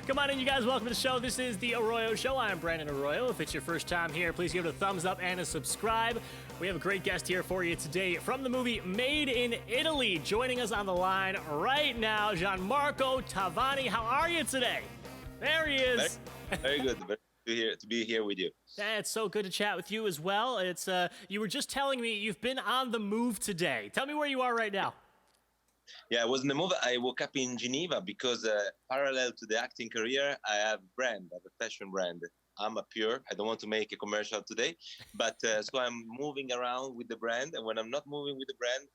Come on in, you guys. Welcome to the show. This is the Arroyo Show. I'm Brandon Arroyo. If it's your first time here, please give it a thumbs up and a subscribe. We have a great guest here for you today from the movie Made in Italy. Joining us on the line right now, Gianmarco Tavani. How are you today? There he is. Very good. To be here with you. Yeah, it's so good to chat with you as well. It's you were just telling me you've been on the move today. Tell me where you are right now. Yeah, I was in the move. I woke up in Geneva because parallel to the acting career, I have a fashion brand. I'm a pure. I don't want to make a commercial today, but so I'm moving around with the brand. And when I'm not moving with the brand,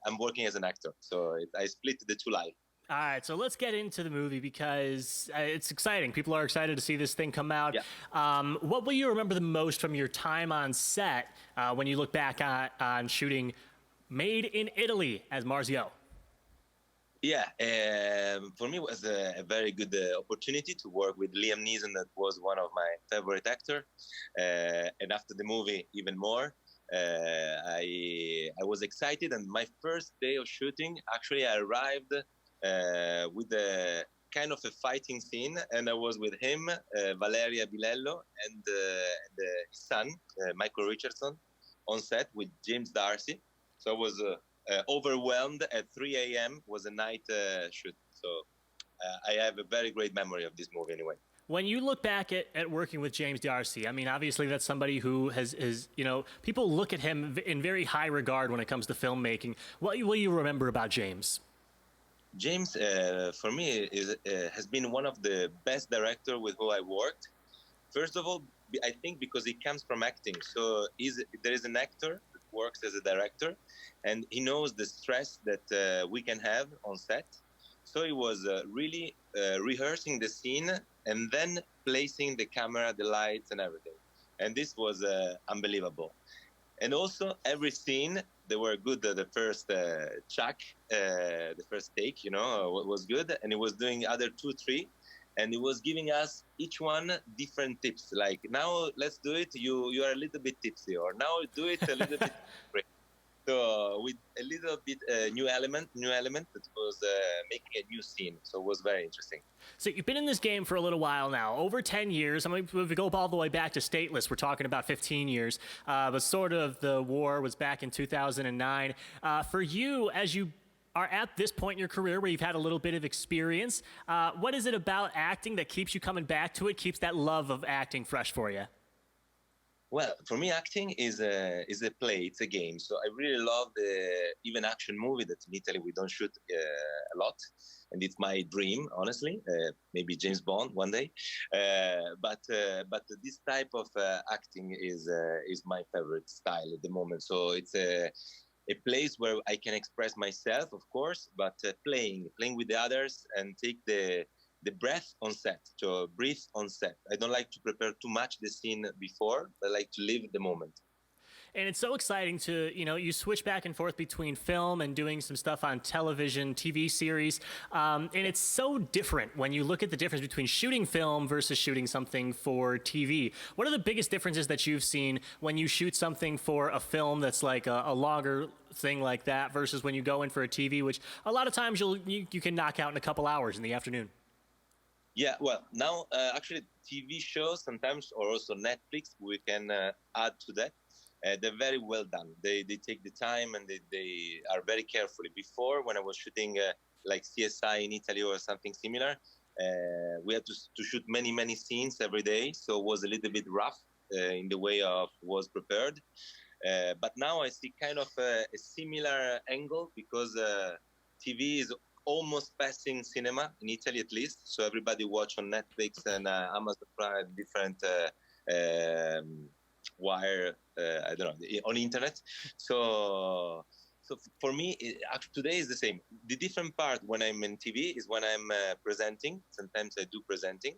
I'm working as an actor. So I split the two lives. All right, so let's get into the movie because it's exciting. People are excited to see this thing come out. Yeah. What will you remember the most from your time on set when you look back on shooting Made in Italy as Marzio? Yeah, for me it was a very good opportunity to work with Liam Neeson. That was one of my favorite actors. And after the movie, even more. I was excited, and my first day of shooting, actually I arrived with a kind of a fighting scene, and I was with him, Valeria Bilello, and his son, Michael Richardson, on set with James Darcy. So I was overwhelmed at 3 a.m. was a night shoot. So I have a very great memory of this movie anyway. When you look back at working with James Darcy, I mean, obviously that's somebody who has people look at him in very high regard when it comes to filmmaking. What will you remember about James? James, for me, has been one of the best directors with who I worked. First of all, I think because he comes from acting. So there is an actor that works as a director, and he knows the stress that we can have on set. So he was really rehearsing the scene and then placing the camera, the lights, and everything. And this was unbelievable. And also, every scene, they were good. The first check, the first take, was good. And he was doing other 2, 3. And he was giving us each one different tips. Like, now let's do it. You are a little bit tipsy. Or now do it a little bit. So with a little bit new element that was making a new scene. So it was very interesting. So you've been in this game for a little while now, over 10 years. I mean, if we go all the way back to Stateless, we're talking about 15 years. But sort of the war was back in 2009. For you, as you are at this point in your career where you've had a little bit of experience, what is it about acting that keeps you coming back to it, keeps that love of acting fresh for you? Well, for me, acting is a play. It's a game. So I really love the even action movie that in Italy we don't shoot a lot, and it's my dream, honestly. Maybe James Bond one day, but this type of acting is my favorite style at the moment. So it's a place where I can express myself, of course, but playing with the others and take the breath on set, to breathe on set. I don't like to prepare too much the scene before. I like to live the moment. And it's so exciting to, you switch back and forth between film and doing some stuff on television, TV series. And it's so different when you look at the difference between shooting film versus shooting something for TV. What are the biggest differences that you've seen when you shoot something for a film that's like a longer thing like that versus when you go in for a TV, which a lot of times you can knock out in a couple hours in the afternoon? Yeah, well, now actually TV shows sometimes, or also Netflix, we can add to that. They're very well done. They take the time and they are very carefully. Before, when I was shooting like CSI in Italy or something similar, we had to shoot many scenes every day. So it was a little bit rough in the way of was prepared. But now I see kind of a similar angle because TV is almost passing cinema in Italy, at least. So everybody watch on Netflix and Amazon Prime, different wire, I don't know, on internet. So for me, today is the same. The different part when I'm in TV is when I'm presenting. Sometimes I do presenting,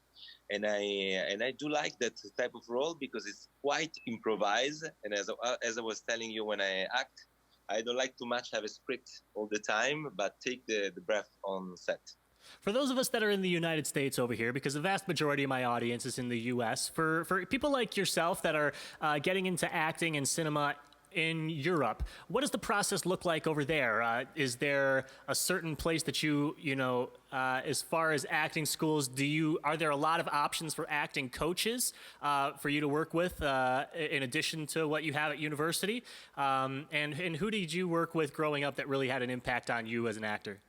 and I do like that type of role because it's quite improvised. And as I was telling you, when I act, I don't like too much have a script all the time, but take the breath on set. For those of us that are in the United States over here, because the vast majority of my audience is in the U.S., for people like yourself that are getting into acting and cinema in Europe. What does the process look like over there? Is there a certain place that as far as acting schools, are there a lot of options for acting coaches for you to work with in addition to what you have at university? And who did you work with growing up that really had an impact on you as an actor?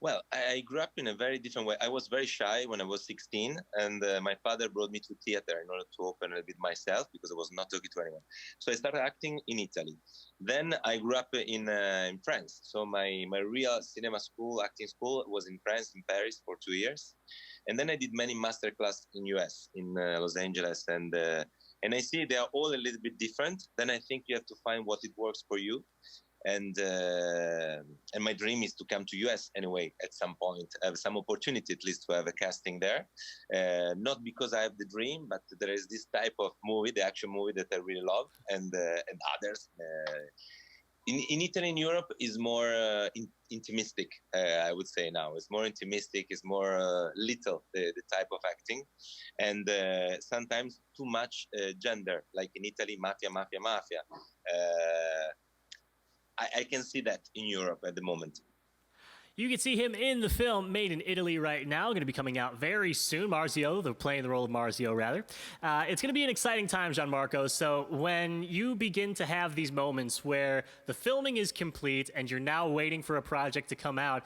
Well, I grew up in a very different way. I was very shy when I was 16, and my father brought me to theater in order to open a bit myself because I was not talking to anyone. So I started acting in Italy. Then I grew up in France. So my real cinema school, acting school, was in France, in Paris for 2 years. And then I did many master classes in US, in Los Angeles, and I see they are all a little bit different. Then I think you have to find what it works for you. And my dream is to come to US anyway at some point, have some opportunity at least to have a casting there. Not because I have the dream, but there is this type of movie, the action movie that I really love, and others. In Italy and Europe is more intimistic, I would say now. It's more intimistic, it's more little, the type of acting. And sometimes too much gender, like in Italy, mafia, mafia, mafia. I can see that in Europe at the moment. You can see him in the film Made in Italy right now, going to be coming out very soon. Marzio, they're playing the role of Marzio, rather. It's going to be an exciting time, Gianmarco. So when you begin to have these moments where the filming is complete and you're now waiting for a project to come out,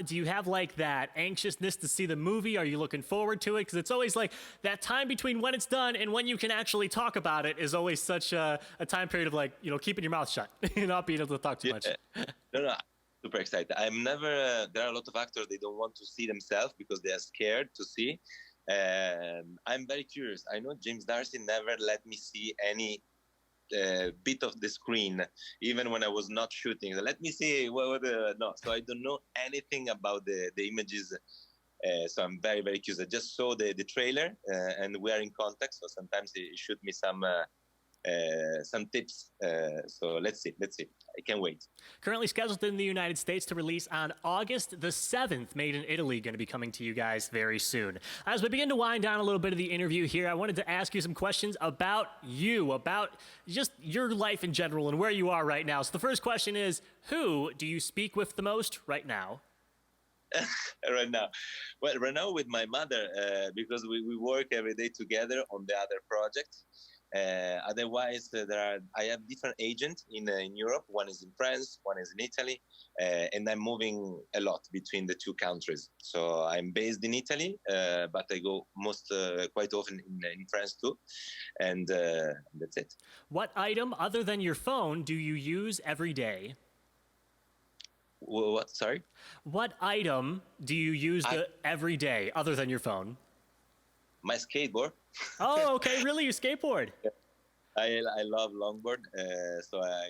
do you have like that anxiousness to see the movie? Are you looking forward to it? Because it's always like that time between when it's done and when you can actually talk about it is always such a time period of like, keeping your mouth shut and not being able to talk too much. No. Super excited. I'm never. There are a lot of actors they don't want to see themselves because they are scared to see. I'm very curious. I know James Darcy never let me see any bit of the screen, even when I was not shooting. Let me see. No, so I don't know anything about the images. So I'm very, very curious. I just saw the trailer, and we are in contact. So sometimes he shoot me some tips. So let's see. I can't wait. Currently scheduled in the United States to release on August the 7th. Made in Italy, going to be coming to you guys very soon. As we begin to wind down a little bit of the interview here, I wanted to ask you some questions about you, about just your life in general and where you are right now. So the first question is, who do you speak with the most right now? Right now, well, right now with my mother, because we work every day together on the other project. Otherwise, I have different agents in Europe. One is in France, one is in Italy, and I'm moving a lot between the two countries. So I'm based in Italy, but I go quite often in France too, and that's it. What item other than your phone do you use every day? What? Sorry? What item do you use every day other than your phone? My skateboard. Oh, okay. Really? You skateboard? I love longboard. So I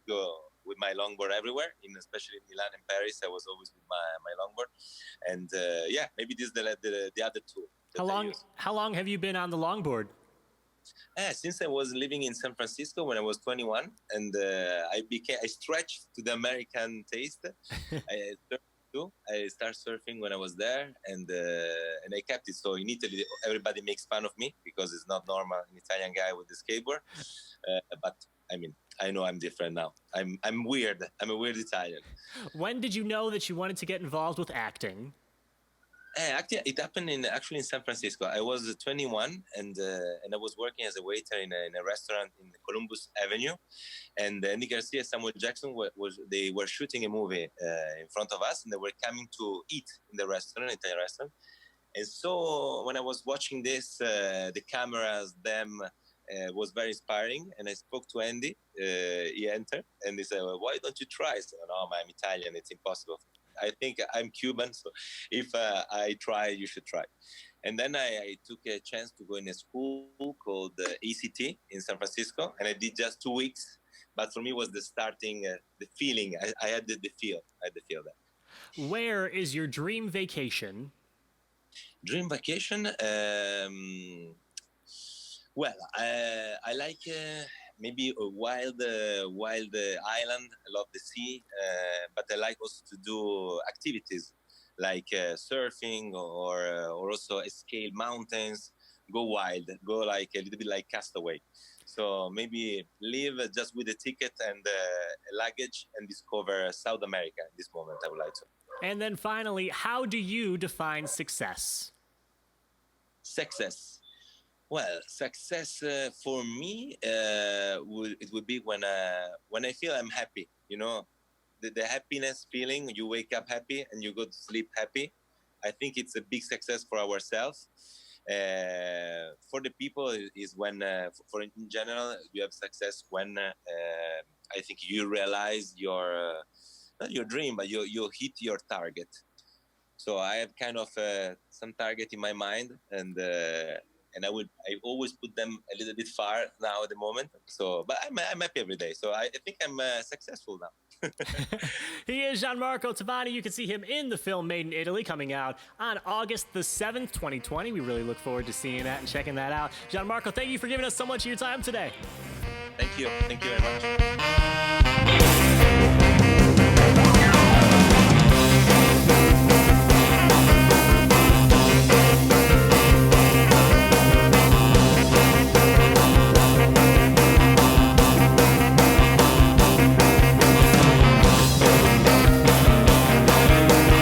go with my longboard everywhere, especially in Milan and Paris. I was always with my longboard. And maybe this is the other two. How long have you been on the longboard? Since I was living in San Francisco when I was 21, and I stretched to the American taste. I started surfing when I was there, and I kept it. So in Italy, everybody makes fun of me because it's not normal, an Italian guy with a skateboard. But I mean, I know I'm different now. I'm weird. I'm a weird Italian. When did you know that you wanted to get involved with acting? Actually, it happened in San Francisco. I was 21, and I was working as a waiter in a restaurant in Columbus Avenue. And Andy Garcia, Samuel Jackson they were shooting a movie in front of us, and they were coming to eat in the restaurant, Italian restaurant. And so when I was watching this, the cameras, was very inspiring. And I spoke to Andy. He entered, and he said, well, "Why don't you try?" I said, "No, I'm Italian. It's impossible. I think I'm Cuban, so if I try, you should try." And then I took a chance to go in a school called ECT in San Francisco, and I did just 2 weeks. But for me, it was the starting, the feeling. I had the feel. I had the feel that. Where is your dream vacation? Dream vacation? Well, I like maybe a wild island. I love the sea, but I like also to do activities like surfing or also scale mountains, go wild, go like a little bit like Castaway. So maybe leave just with a ticket and luggage and discover South America at this moment. I would like to. And then finally, how do you define success? Success. Well, success for me it would be when I feel I'm happy. You know, the happiness feeling. You wake up happy and you go to sleep happy. I think it's a big success for ourselves. For the people is when, for in general, you have success when I think you realize your not your dream, but you hit your target. So I have kind of some target in my mind, and I always put them a little bit far now at the moment. So, but I'm happy every day. So I think I'm successful now. He is Gianmarco Tavani. You can see him in the film Made in Italy coming out on August the 7th, 2020. We really look forward to seeing that and checking that out. Gianmarco, thank you for giving us so much of your time today. Thank you. Thank you very much.